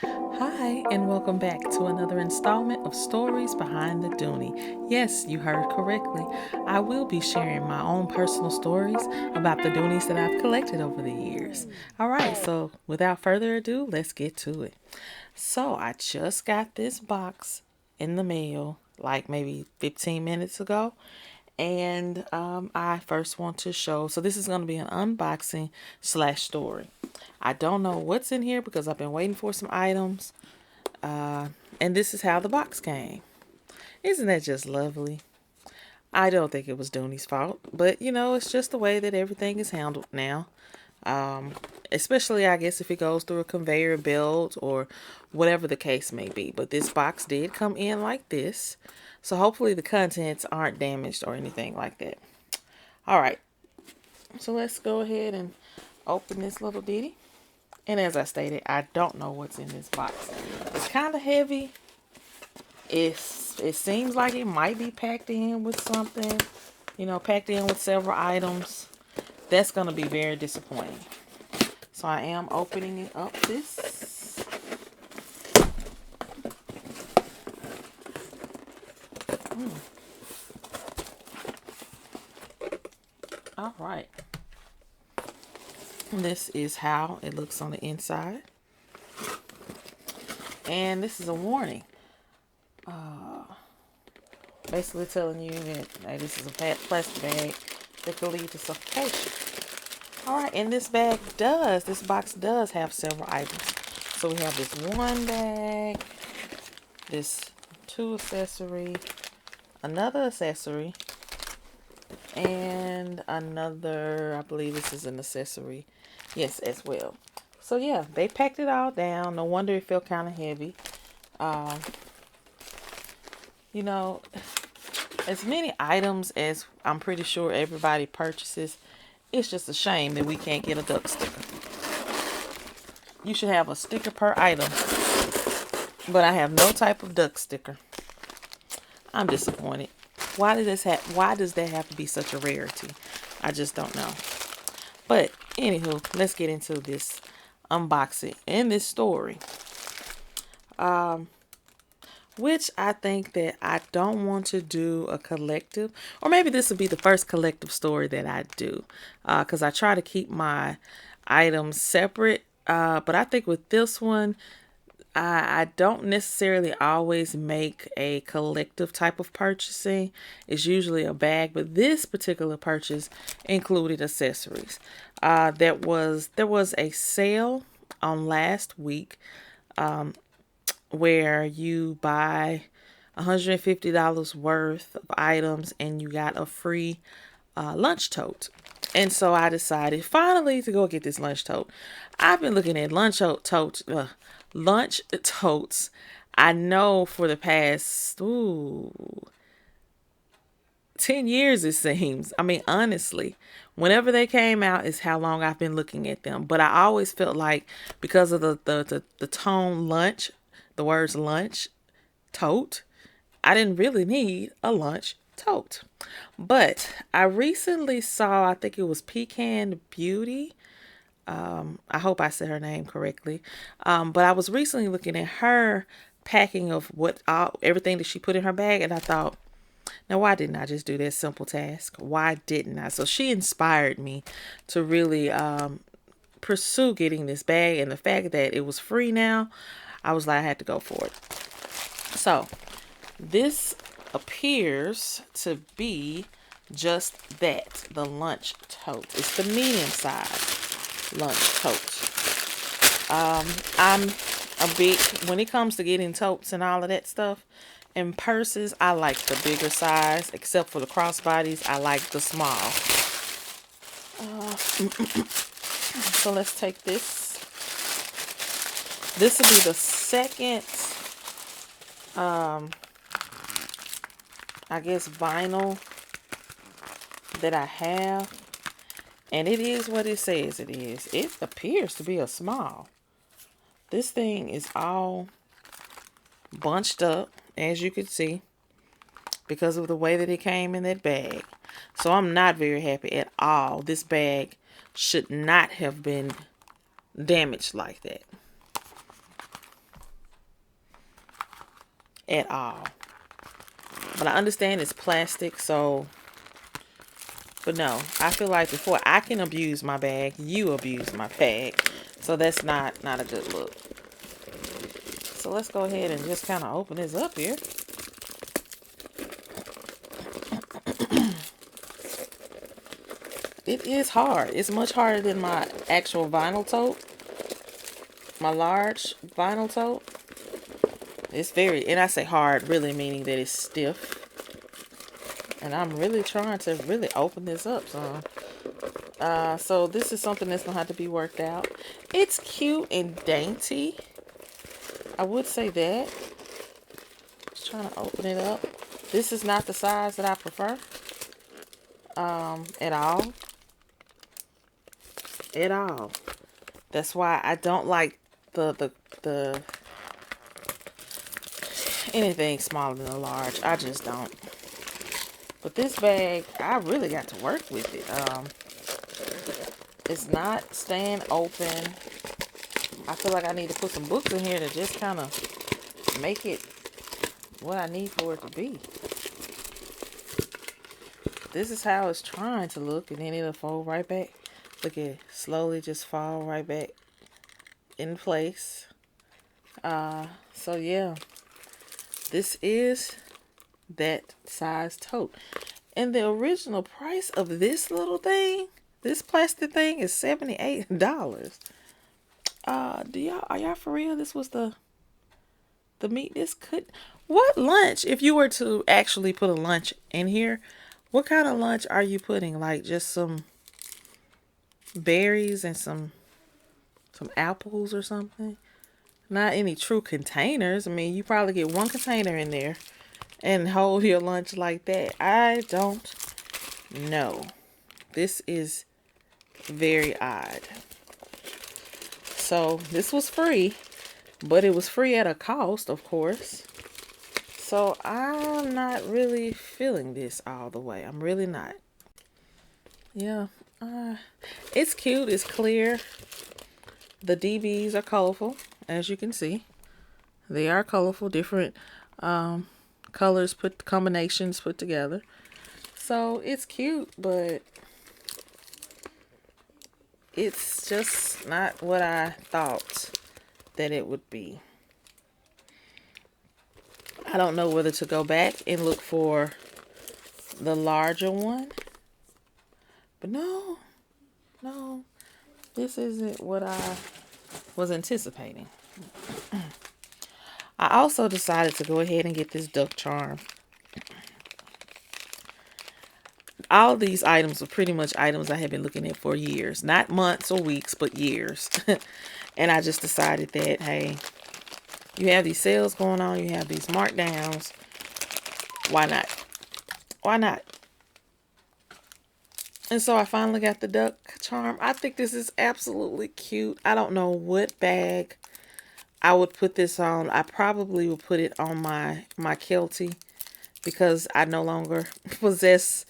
Hi, and welcome back to another installment of Stories Behind the Dooney. Yes, you heard correctly. I will be sharing my own personal stories about the Doonies that I've collected over the years. All right, so without further ado, let's get to it. So, I just got this box in the mail like maybe 15 minutes ago. And I first want to show. So, this is going to be an unboxing slash story. I don't know what's in here because I've been waiting for some items. And this is how the box came. Isn't that just lovely? I don't think it was Dooney's fault, but it's just the way that everything is handled now. Um, Especially, I guess, if it goes through a conveyor belt or whatever the case may be. But this box did come in like this. So hopefully the contents aren't damaged or anything like that. All right. So let's go ahead and open this little ditty. And as I stated, I don't know what's in this box. It's kind of heavy. It seems like it might be packed in with something, packed in with several items. That's going to be very disappointing. So I am opening it up this. All right. This is how it looks on the inside. And this is a warning. Basically telling you that hey, this is a plastic bag that could lead to suffocation. All right, and this box does have several items. So we have this one bag, this two accessory, another accessory, and another, I believe this is an accessory, yes, as well. So yeah, they packed it all down. No wonder it felt kind of heavy. Um, you know, as many items as I'm pretty sure everybody purchases, it's just a shame that we can't get a duck sticker. You should have a sticker per item, but I have no type of duck sticker. I'm disappointed. Why does that have to be such a rarity? I just don't know. But anywho, let's get into this unboxing and this story. Which I think that I don't want to do a collective, or maybe this will be the first collective story that I do, because I try to keep my items separate. But I think with this one, I don't necessarily always make a collective type of purchasing. It's usually a bag, but this particular purchase included accessories. There was a sale on last week where you buy $150 worth of items and you got a free lunch tote. And so I decided finally to go get this lunch tote. I've been looking at lunch totes. I know for the past 10 years, it seems. I mean, honestly, whenever they came out is how long I've been looking at them. But I always felt like because of the tone lunch, the words lunch, tote, I didn't really need a lunch tote. But I recently saw, I think it was Pecan Beauty. I hope I said her name correctly. But I was recently looking at her packing of everything that she put in her bag, and I thought, now why didn't I just do that simple task? Why didn't I? So she inspired me to really pursue getting this bag, and the fact that it was free now, I was like, I had to go for it. So this appears to be just that, the lunch tote. It's the medium size lunch tote. I'm a big, when it comes to getting totes and all of that stuff, and purses, I like the bigger size, except for the crossbodies, I like the small. So let's take this. This will be the second, I guess, vinyl that I have. And it is what it says it is. It appears to be a small. This thing is all bunched up, as you can see, because of the way that it came in that bag. So I'm not very happy at all. This bag should not have been damaged like that. at all. But I understand it's plastic, so, but no, I feel like before I can abuse my bag, you abuse my bag. So that's not a good look. So let's go ahead and just kind of open this up here. It is hard. It's much harder than my actual vinyl tote. My large vinyl tote. It's very, and I say hard, really meaning that it's stiff. And I'm really trying to really open this up. So this is something that's going to have to be worked out. It's cute and dainty. I would say that. Just trying to open it up. This is not the size that I prefer. At all. At all. That's why I don't like the anything smaller than a large. I just don't. But this bag, I really got to work with it. It's not staying open. I feel like I need to put some books in here to just kind of make it what I need for it to be. This is how it's trying to look, and then it'll fold right back. Look at it, slowly just fall right back in place. So yeah, this is that size tote. And the original price of this little thing, this plastic thing, is $78. Are y'all for real? This was the meat. This could, what lunch, if you were to actually put a lunch in here, what kind of lunch are you putting? Like just some berries and some apples or something? Not any true containers. I mean, you probably get one container in there and hold your lunch like that. I don't know. This is very odd. So this was free, but it was free at a cost, of course. So I'm not really feeling this all the way. I'm really not. Yeah. It's cute. It's clear. The DBs are colorful, as you can see. They are colorful, different colors, combinations put together. So it's cute, but it's just not what I thought that it would be. I don't know whether to go back and look for the larger one. But no, this isn't what I was anticipating. I also decided to go ahead and get this duck charm. All these items are pretty much items I have been looking at for years. Not months or weeks, but years. And I just decided that, hey, you have these sales going on, you have these markdowns. Why not? Why not? And so I finally got the duck charm. I think this is absolutely cute. I don't know what bag I would put this on. I probably would put it on my Kelty because I no longer possess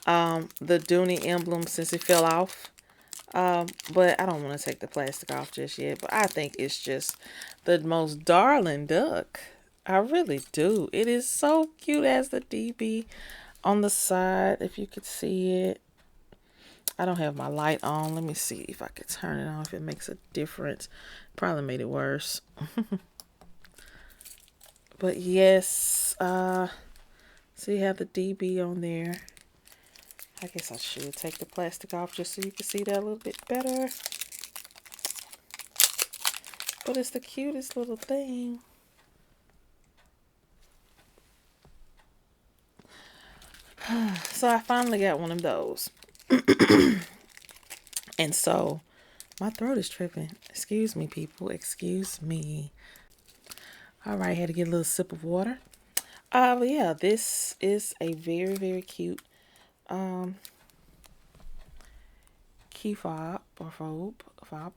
the Dooney emblem since it fell off. But I don't want to take the plastic off just yet. But I think it's just the most darling duck. I really do. It is so cute. It has the DB on the side, if you could see it. I don't have my light on. Let me see if I could turn it on, if it makes a difference. Probably made it worse. But yes, so you have the DB on there. I guess I should take the plastic off just so you can see that a little bit better. But it's the cutest little thing. So I finally got one of those. And so my throat is tripping. Excuse me, people. Excuse me. All right, had to get a little sip of water. But yeah, this is a very, very cute key fob or fob.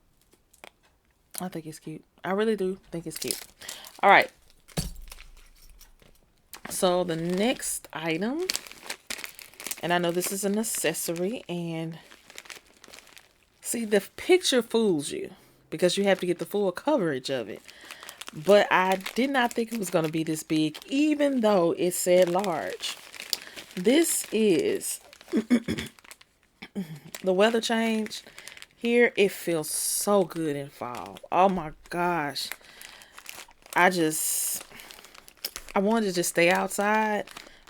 I think it's cute. I really do think it's cute. All right. So the next item, and I know this is an accessory, and see, the picture fools you because you have to get the full coverage of it. but I did not think it was going to be this big, even though it said large. This is the weather change. Here, it feels so good in fall. Oh my gosh. I wanted to just stay outside,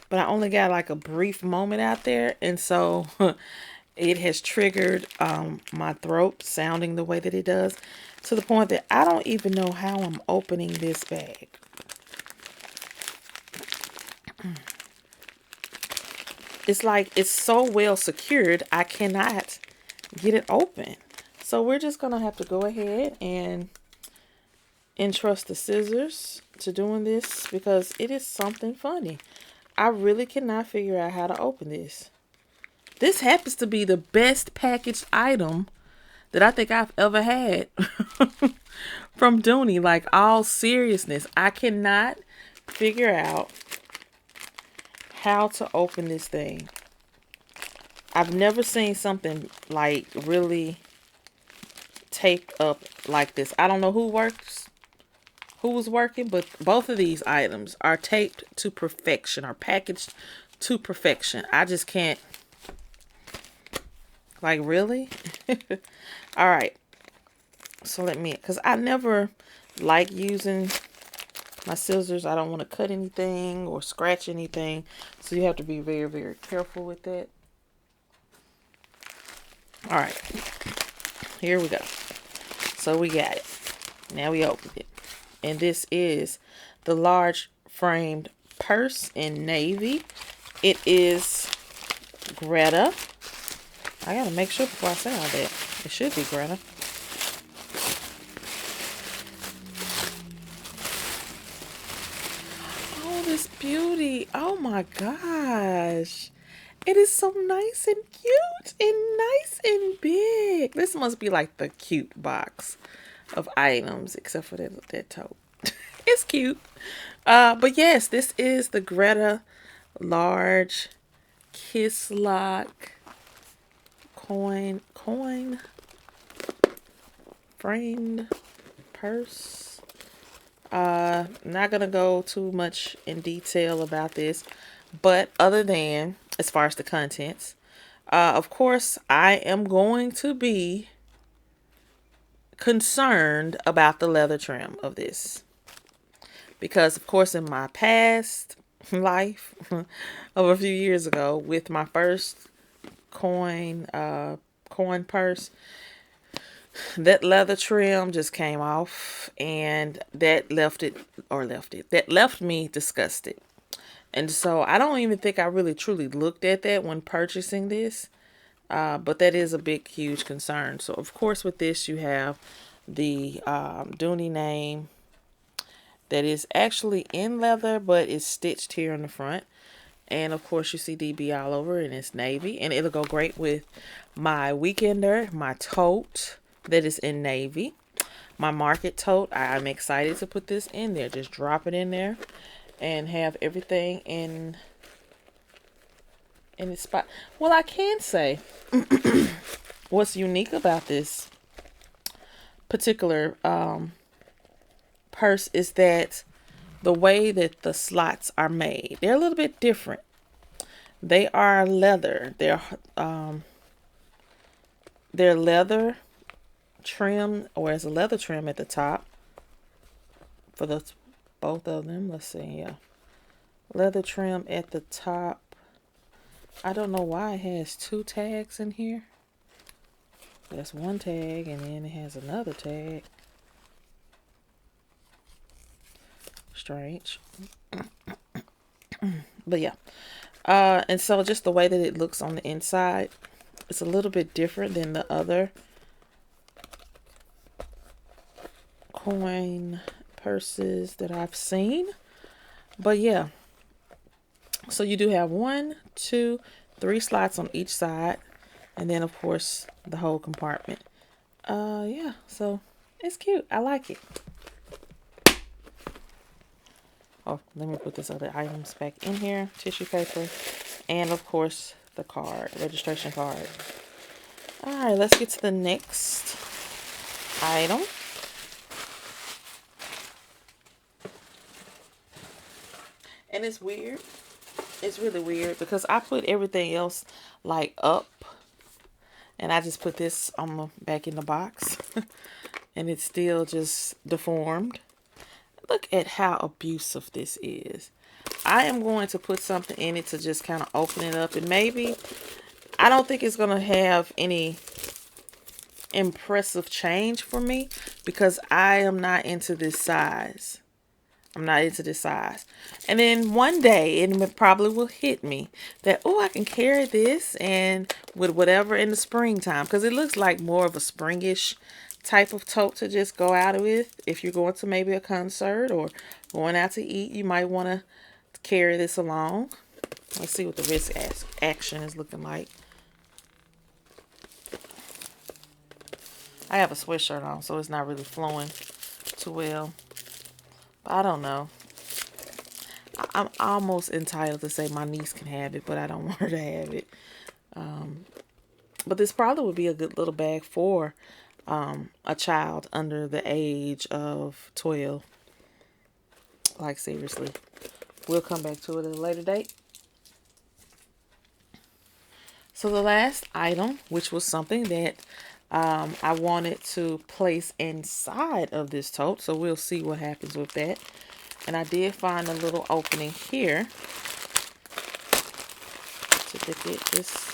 but I only got like a brief moment out there. And so it has triggered my throat sounding the way that it does, to the point that I don't even know how I'm opening this bag. It's like it's so well secured, I cannot get it open. So we're just going to have to go ahead and entrust the scissors to doing this, because it is something funny. I really cannot figure out how to open this. This happens to be the best packaged item that I think I've ever had from Dooney. Like, all seriousness, I cannot figure out how to open this thing. I've never seen something like really taped up like this. I don't know who was working, but both of these items are taped to perfection, are packaged to perfection. I just can't, like, really? All right. So because I never like using my scissors. I don't want to cut anything or scratch anything. So you have to be very, very careful with that. All right. Here we go. So we got it. Now we opened it. And this is the large framed purse in navy. It is Greta. I gotta make sure before I say all that. It should be Greta. Oh, this beauty. Oh my gosh. It is so nice and cute and nice and big. This must be like the cute box of items, except for that tote. It's cute. But yes, this is the Greta large kiss lock coin framed purse. Not gonna go too much in detail about this, but other than as far as the contents, of course, I am going to be concerned about the leather trim of this, because of course in my past life of a few years ago, with my first coin purse, that leather trim just came off, and that left me disgusted. And so I don't even think I really truly looked at that when purchasing this. But that is a big, huge concern. So, of course, with this, you have the Dooney name that is actually in leather, but is stitched here in the front. And, of course, you see DB all over, and it's navy. And it'll go great with my weekender, my tote that is in navy. My market tote, I'm excited to put this in there. Just drop it in there and have everything in its spot. Well, I can say what's unique about this particular purse is that the way that the slots are made, they're a little bit different. They are leather. They're leather trim, or as a leather trim at the top for both of them. Let's see, yeah, leather trim at the top. I don't know why it has two tags in here. That's one tag, and then it has another tag. Strange. But yeah. And so just the way that it looks on the inside, it's a little bit different than the other coin purses that I've seen. But yeah. So you do have 1, 2, 3 slots on each side. And then, of course, the whole compartment. Yeah, so it's cute. I like it. Oh, let me put this other items back in here. Tissue paper. And, of course, the card. Registration card. All right, let's get to the next item. And it's weird. It's really weird because I put everything else like up, and I just put this on the back in the box and it's still just deformed. Look at how abusive this is. I am going to put something in it to just kind of open it up, and maybe, I don't think it's going to have any impressive change for me because I am not into this size. I'm not into this size. And then one day it probably will hit me that, oh, I can carry this and with whatever in the springtime, because it looks like more of a springish type of tote to just go out with. If you're going to maybe a concert or going out to eat, you might want to carry this along. Let's see what the wrist action is looking like. I have a sweatshirt on, so it's not really flowing too well. But I don't know. I'm almost entitled to say my niece can have it, but I don't want her to have it. But this probably would be a good little bag for a child under the age of 12. Like, seriously. We'll come back to it at a later date. So the last item, which was something that I wanted to place inside of this tote. So we'll see what happens with that. And I did find a little opening here to get this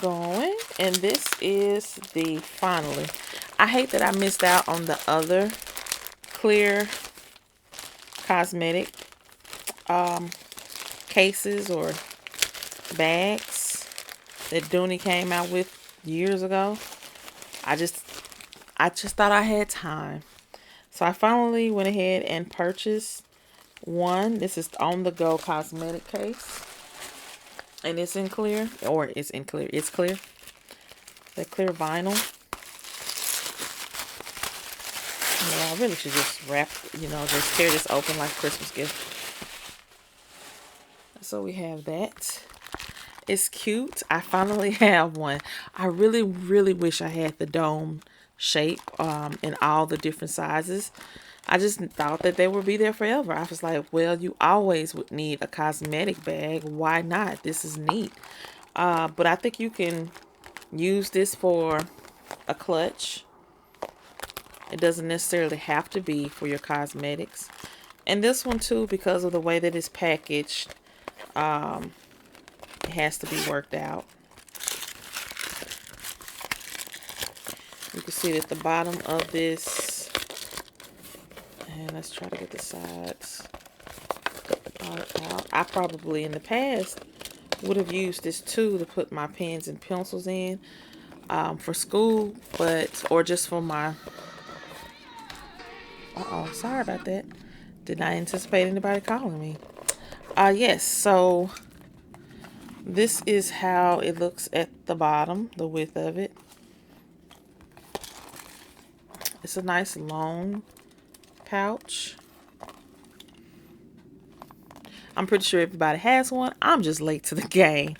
going. And this is the, finally, I hate that I missed out on the other clear cosmetic cases or bags that Dooney came out with years ago. I just thought I had time. So I finally went ahead and purchased one. This is on the go cosmetic case. And it's in clear. Or it's in clear. It's clear. That clear vinyl. Yeah, I really should just wrap, just tear this open like a Christmas gift. So we have that. It's cute. I finally have one. I really, really wish I had the dome shape in all the different sizes. I just thought that they would be there forever. I was like, well, you always would need a cosmetic bag. Why not? This is neat. But I think you can use this for a clutch. It doesn't necessarily have to be for your cosmetics. And this one too, because of the way that it's packaged, it has to be worked out. You can see that the bottom of this, and let's try to get the sides out. I probably in the past would have used this too to put my pens and pencils in for school, or just for my, sorry about that. Did not anticipate anybody calling me. Yes, so this is how it looks at the bottom, the width of it. It's a nice long pouch. I'm pretty sure everybody has one. I'm just late to the game.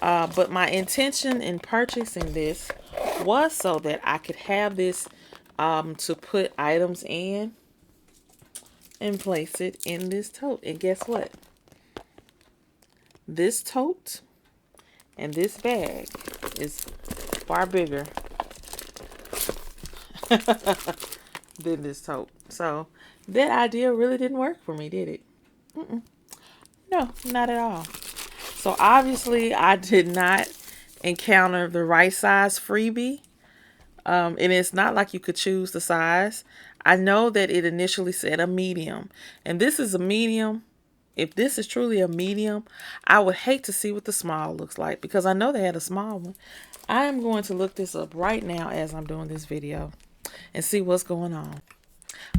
But my intention in purchasing this was so that I could have this to put items in and place it in this tote. And guess what? This tote and this bag is far bigger than this tote. So that idea really didn't work for me, did it? No, not at all. So obviously I did not encounter the right size freebie. And it's not like you could choose the size. I know that it initially said a medium, and this is a medium. If this is truly a medium, I would hate to see what the small looks like because I know they had a small one. I am going to look this up right now as I'm doing this video and see what's going on.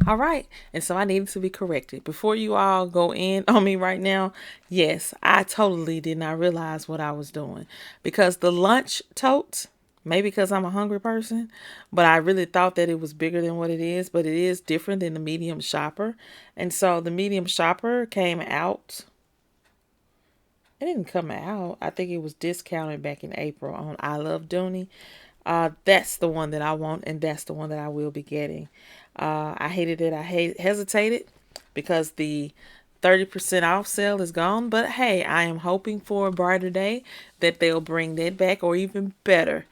All right. And so I needed to be corrected. Before you all go in on me right now, yes, I totally did not realize what I was doing because the lunch tote, maybe because I'm a hungry person, but I really thought that it was bigger than what it is, but it is different than the medium shopper. And so the medium shopper came out. It didn't come out. I think it was discounted back in April on I Love Dooney. That's the one that I want, and that's the one that I will be getting. I hated it. I hesitated because the 30% off sale is gone, but hey, I am hoping for a brighter day that they'll bring that back, or even better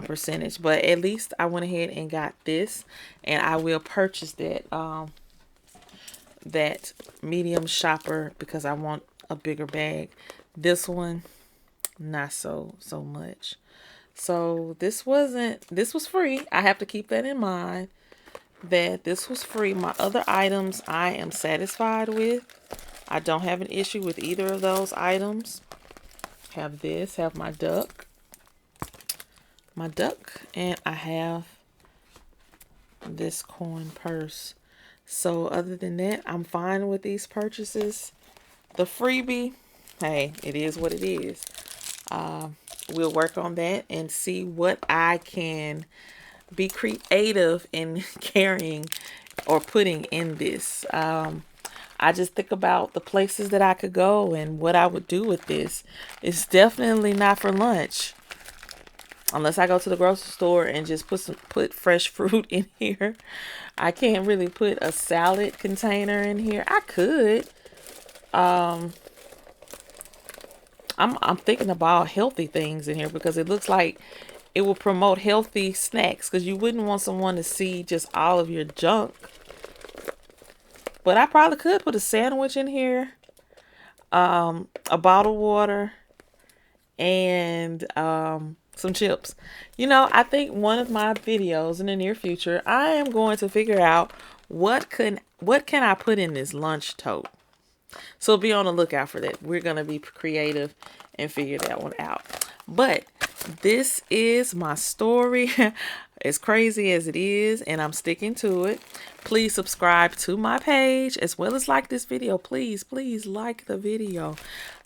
percentage. But at least I went ahead and got this, and I will purchase that medium shopper because I want a bigger bag. This one, not so much. So this was free. I have to keep that in mind, that this was free. My other items I am satisfied with. I don't have an issue with either of those items. Have this, have my duck, and I have this coin purse. So other than that, I'm fine with these purchases. The freebie, hey, it is what it is. We'll work on that and see what I can be creative in carrying or putting in this. I just think about the places that I could go and what I would do with this. It's definitely not for lunch. Unless I go to the grocery store and just put fresh fruit in here. I can't really put a salad container in here. I could. I'm thinking about healthy things in here because it looks like it will promote healthy snacks, because you wouldn't want someone to see just all of your junk. But I probably could put a sandwich in here, a bottle of water, and some chips. You know, I think one of my videos in the near future, I am going to figure out what can I put in this lunch tote. So be on the lookout for that. We're going to be creative and figure that one out. But this is my story. As crazy as it is, and I'm sticking to it. Please subscribe to my page as well as like this video. Please like the video.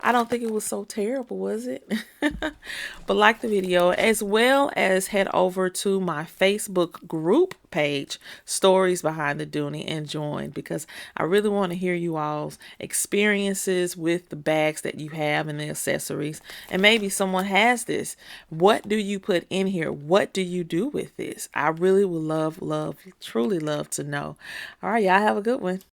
I don't think it was so terrible, was it? But like the video, as well as head over to my Facebook group page, Stories Behind the Dooney, and join, because I really want to hear you all's experiences with the bags that you have and the accessories. And maybe someone has this. What do you put in here? What do you do with this? I really would truly love to know. All right, y'all have a good one.